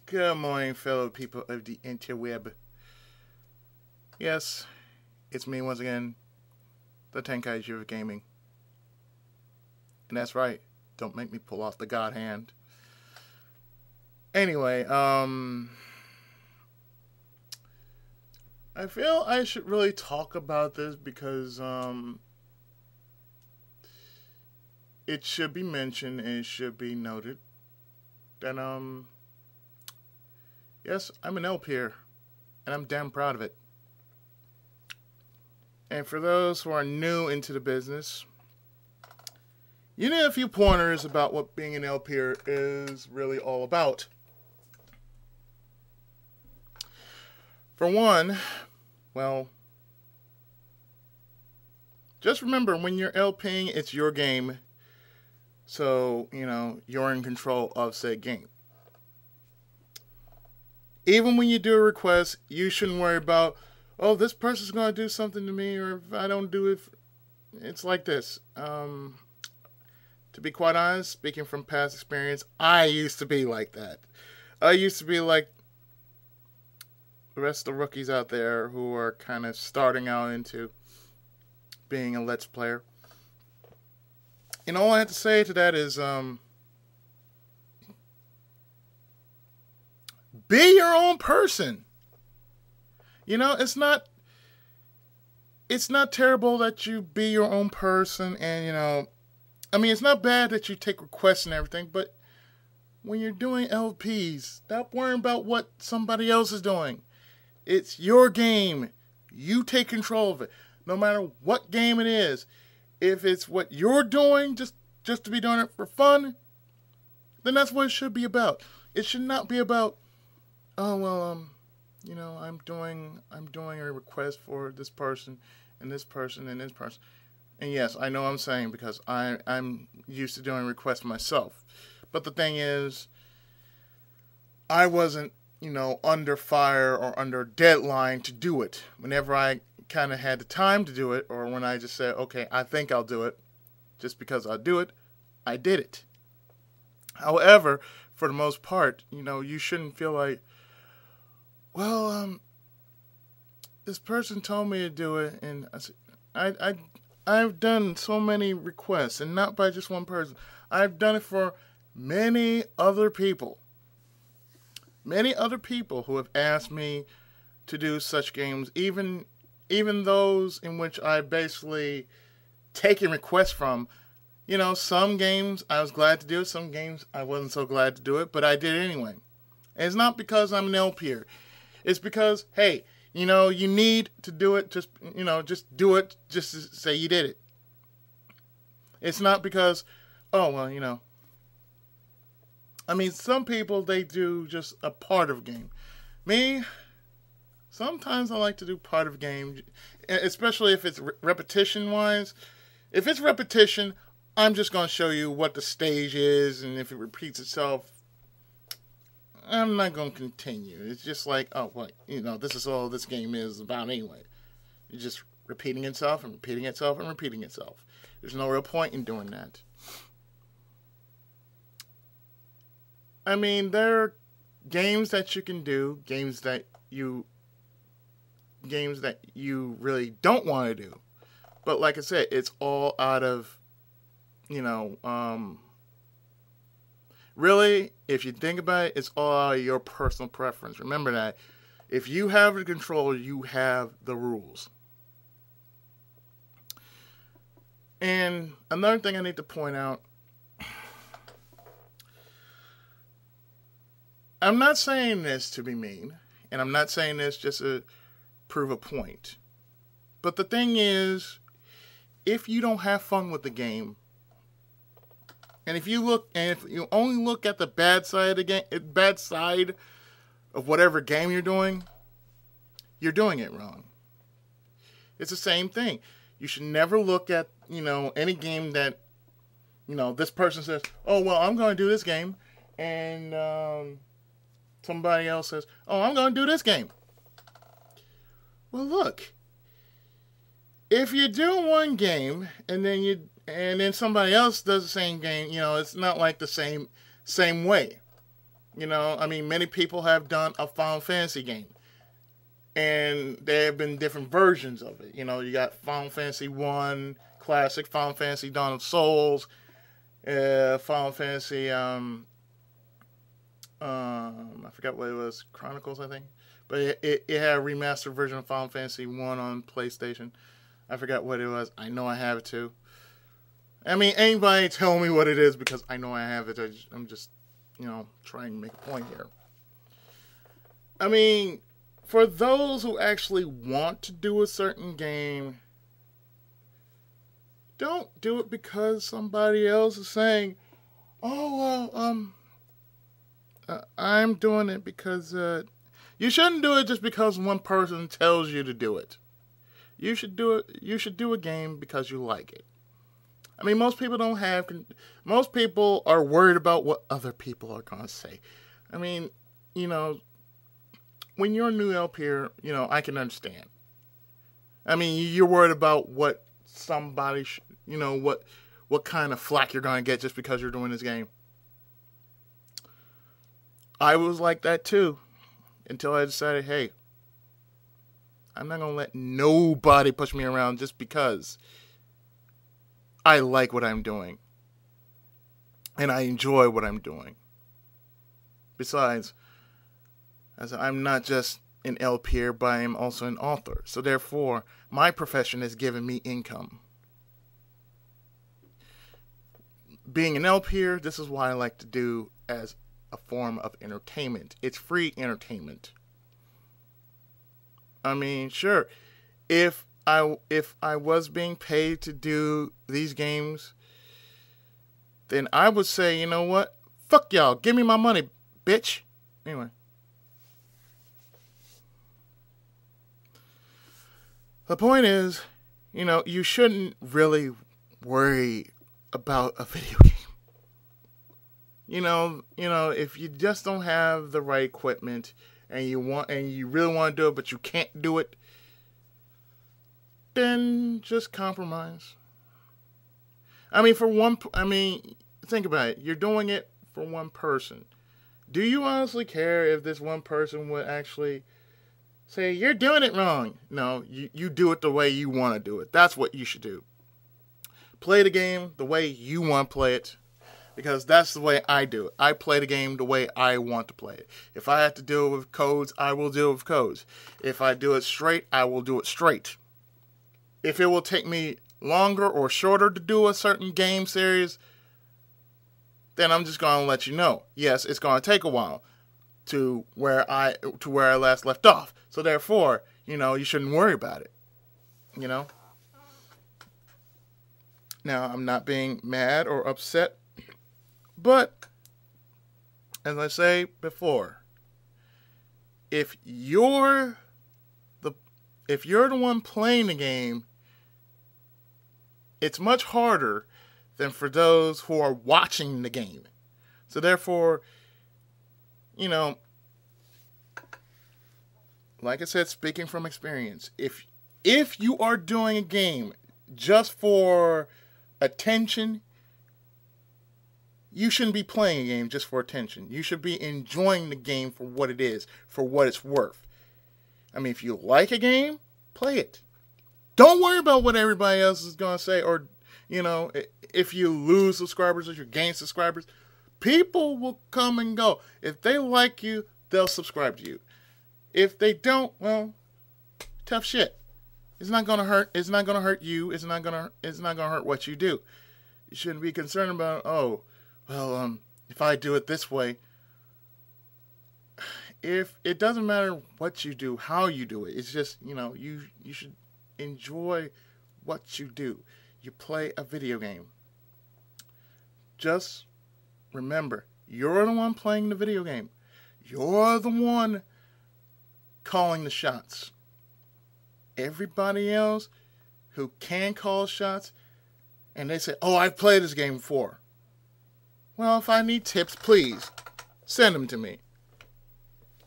Good morning, fellow people of the interweb. Yes, it's me once again, the Tenkaichi of gaming. And that's right, don't make me pull off the God hand. Anyway, I feel I should really talk about this because, it should be mentioned and it should be noted that, yes, I'm an elf here, and I'm damn proud of it. And for those who are new into the business, you need a few pointers about what being an elf here is really all about. For one, well, just remember when you're LPing, it's your game. So, you're in control of said game. Even when you do a request, you shouldn't worry about, oh, this person's going to do something to me, or if I don't do it, it's like this. To be quite honest, speaking from past experience, I used to be like that. I used to be like the rest of the rookies out there who are kind of starting out into being a Let's Player. And all I have to say to that is, be your own person. It's not terrible that you be your own person and, it's not bad that you take requests and everything, but when you're doing LPs, stop worrying about what somebody else is doing. It's your game. You take control of it. No matter what game it is. If it's what you're doing just to be doing it for fun, then that's what it should be about. It should not be about, oh well, I'm doing a request for this person and this person and this person. And yes, I know what I'm saying because I'm used to doing requests myself. But the thing is, I wasn't, under fire or under deadline to do it. Whenever I kind of had the time to do it, or when I just said, okay, I think I'll do it, just because I'll do it, I did it. However, for the most part, you shouldn't feel like, well, this person told me to do it, and I said, I've done so many requests, and not by just one person. I've done it for many other people. Many other people who have asked me to do such games, even those in which I basically taken requests from. Some games I was glad to do it, some games I wasn't so glad to do it, but I did it anyway. And it's not because I'm an LPer. It's because, hey, you need to do it, just do it just to say you did it. It's not because, oh, well, some people, they do just a part of a game. Me, sometimes I like to do part of a game, especially if it's repetition-wise. If it's repetition, I'm just going to show you what the stage is, and if it repeats itself, I'm not going to continue. It's just like, oh, well, this is all this game is about anyway. It's just repeating itself and repeating itself and repeating itself. There's no real point in doing that. There are games that you can do, games that you really don't want to do. But like I said, it's all out of, really, if you think about it, it's all out of your personal preference. Remember that. If you have the control, you have the rules. And another thing I need to point out, I'm not saying this to be mean, and I'm not saying this just to prove a point. But the thing is, if you don't have fun with the game, and if you only look at the bad side of the game, bad side of whatever game you're doing it wrong. It's the same thing. You should never look at, any game that, this person says, oh, well, I'm going to do this game, and somebody else says, oh, I'm going to do this game. Well, look, if you do one game and then somebody else does the same game, it's not like the same way. I mean, many people have done a Final Fantasy game. And there have been different versions of it. You got Final Fantasy 1, Classic, Final Fantasy Dawn of Souls, Final Fantasy, I forgot what it was, Chronicles, I think. But it had a remastered version of Final Fantasy 1 on PlayStation. I forgot what it was. I know I have it too. I mean, anybody tell me what it is because I know I have it. I'm just, trying to make a point here. I mean, for those who actually want to do a certain game, don't do it because somebody else is saying, oh, well, I'm doing it because, you shouldn't do it just because one person tells you to do it. You should do a game because you like it. I mean, most people are worried about what other people are going to say. I mean, when you're a new LPer, I can understand. I mean, you're worried about what somebody, what kind of flack you're going to get just because you're doing this game. I was like that too, until I decided, hey, I'm not going to let nobody push me around just because I like what I'm doing. And I enjoy what I'm doing. Besides, as I'm not just an LPer, but I am also an author. So therefore, my profession has given me income. Being an LPer, this is what I like to do as a form of entertainment. It's free entertainment. I mean, sure, if I was being paid to do these games, then I would say, you know what? Fuck y'all. Give me my money, bitch. Anyway. The point is, you shouldn't really worry about a video game. If you just don't have the right equipment and you really want to do it, but you can't do it, then just compromise. I mean, think about it. You're doing it for one person. Do you honestly care if this one person would actually say, you're doing it wrong? No, you do it the way you want to do it. That's what you should do. Play the game the way you want to play it. Because that's the way I do it. I play the game the way I want to play it. If I have to deal with codes, I will deal with codes. If I do it straight, I will do it straight. If it will take me longer or shorter to do a certain game series, then I'm just going to let you know. Yes, it's going to take a while to where I last left off. So therefore, you shouldn't worry about it. Now, I'm not being mad or upset. But, as I say before, if you're the one playing the game, it's much harder than for those who are watching the game. So therefore, like I said, speaking from experience, if you are doing a game just for attention, you shouldn't be playing a game just for attention. You should be enjoying the game for what it is, for what it's worth. I mean, if you like a game, play it. Don't worry about what everybody else is going to say, or, if you lose subscribers or you gain subscribers. People will come and go. If they like you, they'll subscribe to you. If they don't, well, tough shit. It's not going to hurt. It's not going to hurt you. It's not going to hurt what you do. You shouldn't be concerned about, if I do it this way, if it doesn't matter what you do, how you do it, it's just, you should enjoy what you do. You play a video game. Just remember, you're the one playing the video game. You're the one calling the shots. Everybody else who can call shots, and they say, I've played this game before. Well, if I need tips, please send them to me.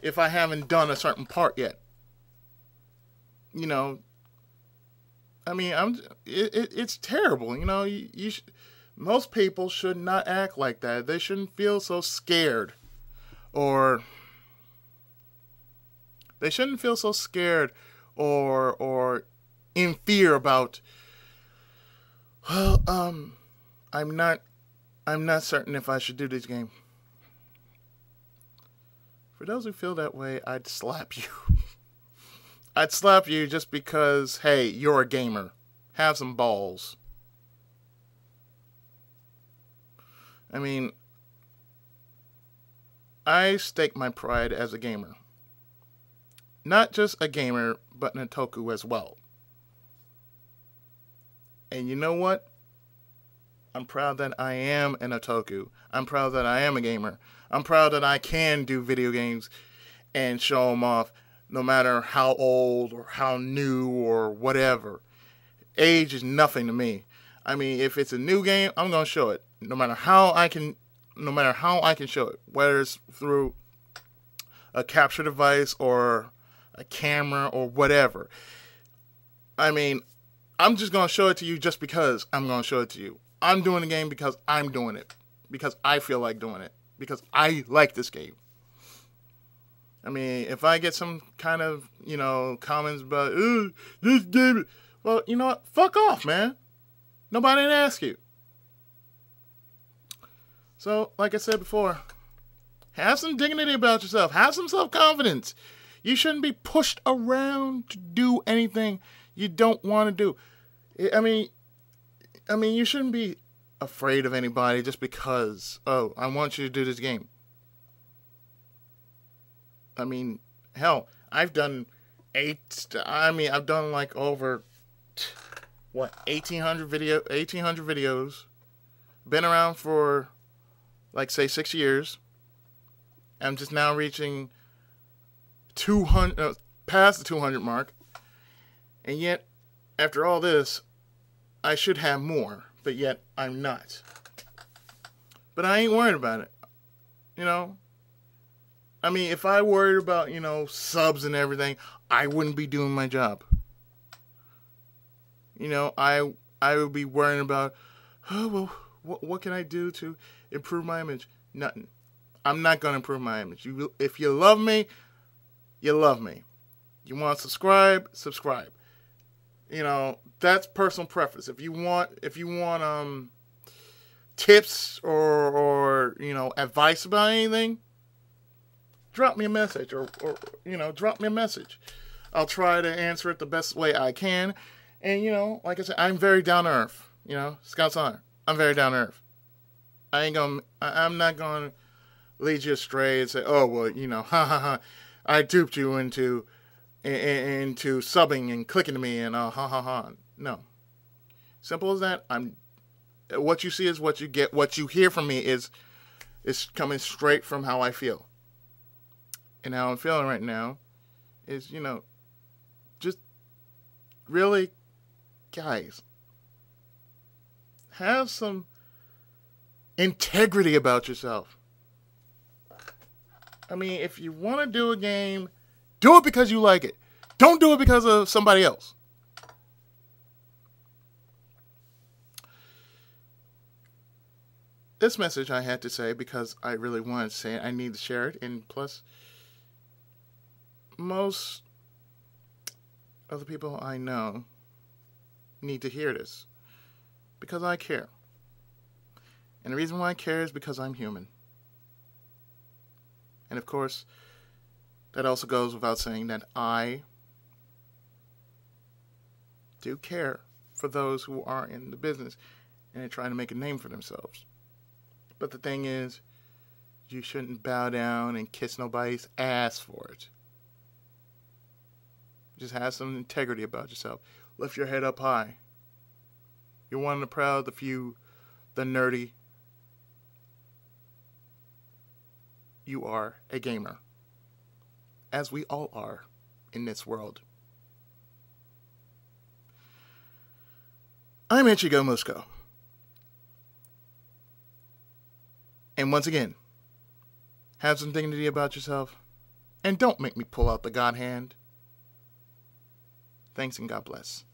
If I haven't done a certain part yet. It's terrible. Most people should not act like that. They shouldn't feel so scared or they shouldn't feel so scared or in fear about, well, I'm not certain if I should do this game. For those who feel that way, I'd slap you. I'd slap you just because, hey, you're a gamer. Have some balls. I mean, I stake my pride as a gamer. Not just a gamer, but an otaku as well. And you know what? I'm proud that I am an otaku. I'm proud that I am a gamer. I'm proud that I can do video games and show them off, no matter how old or how new or whatever. Age is nothing to me. I mean, if it's a new game, I'm gonna show it, no matter how I can show it, whether it's through a capture device or a camera or whatever. I mean, I'm just gonna show it to you just because I'm gonna show it to you. I'm doing the game because I'm doing it, because I feel like doing it, because I like this game. I mean, if I get some kind of, comments about, this game, well, you know what? Fuck off, man. Nobody didn't ask you. So, like I said before, have some dignity about yourself. Have some self-confidence. You shouldn't be pushed around to do anything you don't want to do. I mean, you shouldn't be afraid of anybody just because, oh, I want you to do this game. I mean, hell, I've done like over, 1,800 videos. Been around for, like, say, 6 years. I'm just now reaching 200, past the 200 mark. And yet, after all this, I should have more, but yet I'm not. But I ain't worried about it. I mean, if I worried about, subs and everything, I wouldn't be doing my job. I would be worrying about, oh, well, what can I do to improve my image? Nothing. I'm not going to improve my image. If you love me, you love me. You want to subscribe? Subscribe. That's personal preference. If you want tips or advice about anything, drop me a message or drop me a message. I'll try to answer it the best way I can. And like I said, I'm very down to earth. Scout's honor. I'm very down to earth. I'm not gonna lead you astray and say, oh well, ha ha ha, I duped you into subbing and clicking to me and ha ha ha. No. Simple as that. What you see is what you get. What you hear from me is coming straight from how I feel. And how I'm feeling right now is, just really, guys, have some integrity about yourself. I mean, if you want to do a game, do it because you like it. Don't do it because of somebody else. This message I had to say because I really wanted to say it. I need to share it. And plus, most of the people I know need to hear this. Because I care. And the reason why I care is because I'm human. And of course, that also goes without saying that I do care for those who are in the business and are trying to make a name for themselves. But the thing is, you shouldn't bow down and kiss nobody's ass for it. Just have some integrity about yourself. Lift your head up high. You're one of the proud, the few, the nerdy. You are a gamer. As we all are in this world. I'm Ichigo Musco. And once again, have some dignity about yourself. And don't make me pull out the God hand. Thanks and God bless.